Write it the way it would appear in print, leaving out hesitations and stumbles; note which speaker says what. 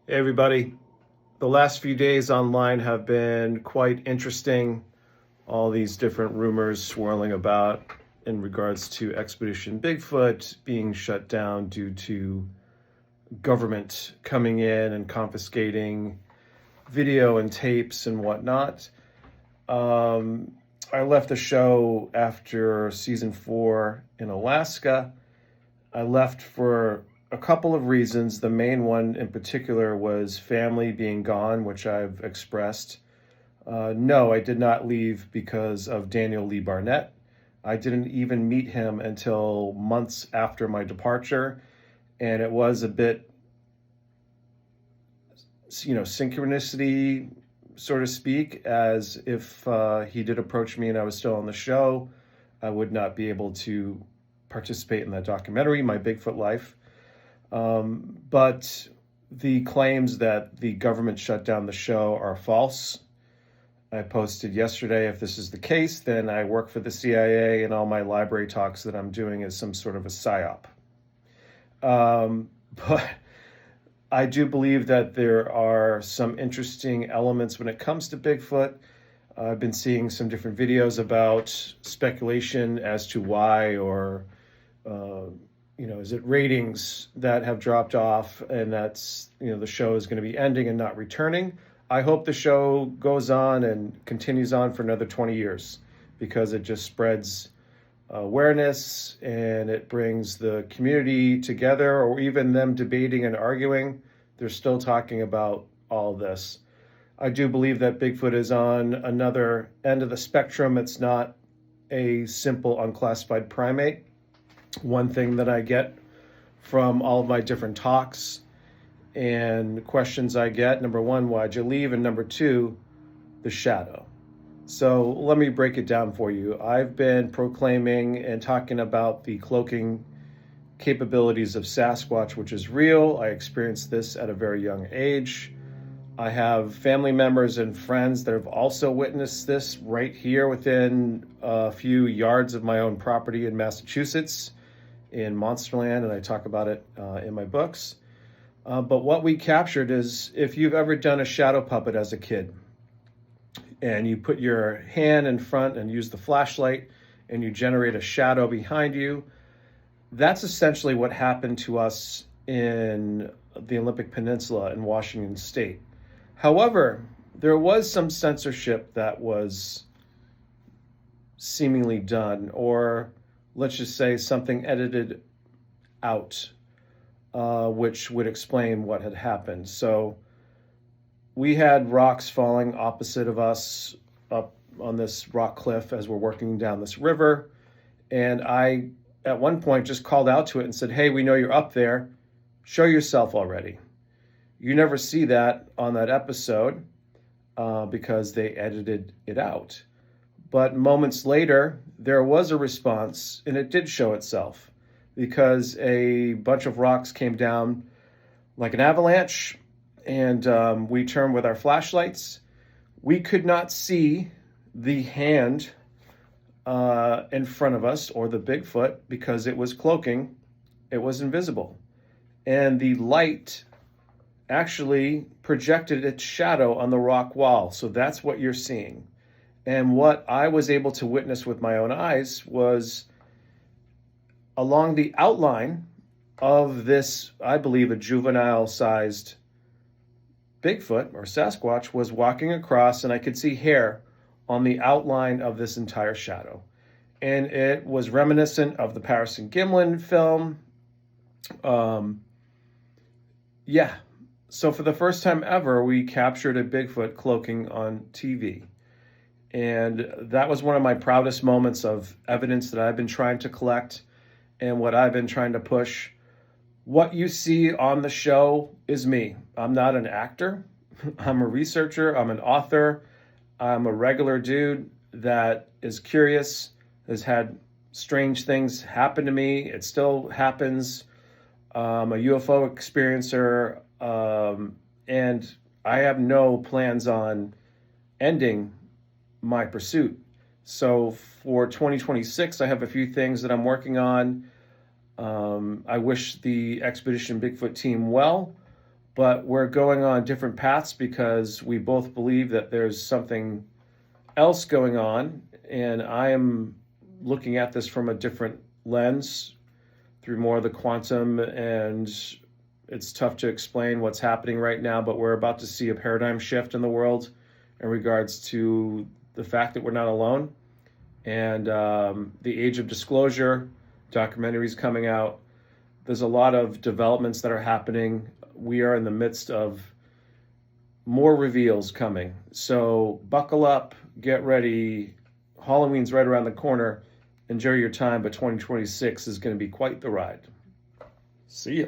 Speaker 1: Hey everybody, the last few days online have been quite interesting. All these different rumors swirling about in regards to Expedition Bigfoot being shut down due to government coming in and confiscating video and tapes and whatnot. Um, I left the show after season 4 in Alaska. I left for a couple of reasons. The main one in particular was family being gone, which I've expressed. No, I did not leave because of Daniel Lee Barnett. I didn't even meet him until months after my departure, and it was a bit, synchronicity, so to speak, as if he did approach me and I was still on the show, I would not be able to participate in that documentary, My Bigfoot Life. But the claims that the government shut down the show are false. I posted yesterday, if this is the case, then I work for the CIA and all my library talks that I'm doing is some sort of a psyop. But I do believe that there are some interesting elements when it comes to Bigfoot. I've been seeing some different videos about speculation as to why, or is it ratings that have dropped off and that's, the show is going to be ending and not returning. I hope the show goes on and continues on for another 20 years because it just spreads awareness and it brings the community together, or even them debating and arguing. They're still talking about all this. I do believe that Bigfoot is on another end of the spectrum. It's not a simple unclassified primate. One thing that I get from all of my different talks and questions I get, number one, why'd you leave? And number two, the shadow. So let me break it down for you. I've been proclaiming and talking about the cloaking capabilities of Sasquatch, which is real. I experienced this at a very young age. I have family members and friends that have also witnessed this right here within a few yards of my own property in Massachusetts, in Monsterland, and I talk about it in my books. But what we captured is, if you've ever done a shadow puppet as a kid, and you put your hand in front and use the flashlight, and you generate a shadow behind you, that's essentially what happened to us in the Olympic Peninsula in Washington State. However, there was some censorship that was seemingly done, or let's just say something edited out, which would explain what had happened. So we had rocks falling opposite of us up on this rock cliff as we're working down this river. And I, at one point, just called out to it and said, "Hey, we know you're up there. Show yourself already." You never see that on that episode because they edited it out. But moments later, there was a response, and it did show itself because a bunch of rocks came down like an avalanche, and we turned with our flashlights. We could not see the hand in front of us, or the Bigfoot, because it was cloaking. It was invisible. And the light actually projected its shadow on the rock wall. So that's what you're seeing. And what I was able to witness with my own eyes was along the outline of this, I believe, a juvenile-sized Bigfoot or Sasquatch was walking across, and I could see hair on the outline of this entire shadow. And it was reminiscent of the Patterson Gimlin film. So for the first time ever, we captured a Bigfoot cloaking on TV. And that was one of my proudest moments of evidence that I've been trying to collect and what I've been trying to push. What you see on the show is me. I'm not an actor. I'm a researcher. I'm an author. I'm a regular dude that is curious, has had strange things happen to me. It still happens. I'm a UFO experiencer, and I have no plans on ending my pursuit. So for 2026, I have a few things that I'm working on. I wish the Expedition Bigfoot team well. but we're going on different paths because we both believe that there's something else going on, and I am looking at this from a different lens through more of the quantum, and it's tough to explain what's happening right now, but we're about to see a paradigm shift in the world in regards to the fact that we're not alone. And the age of disclosure, documentaries coming out. There's a lot of developments that are happening. We are in the midst of more reveals coming. So buckle up, get ready. Halloween's right around the corner. Enjoy your time, but 2026 is going to be quite the ride. See ya.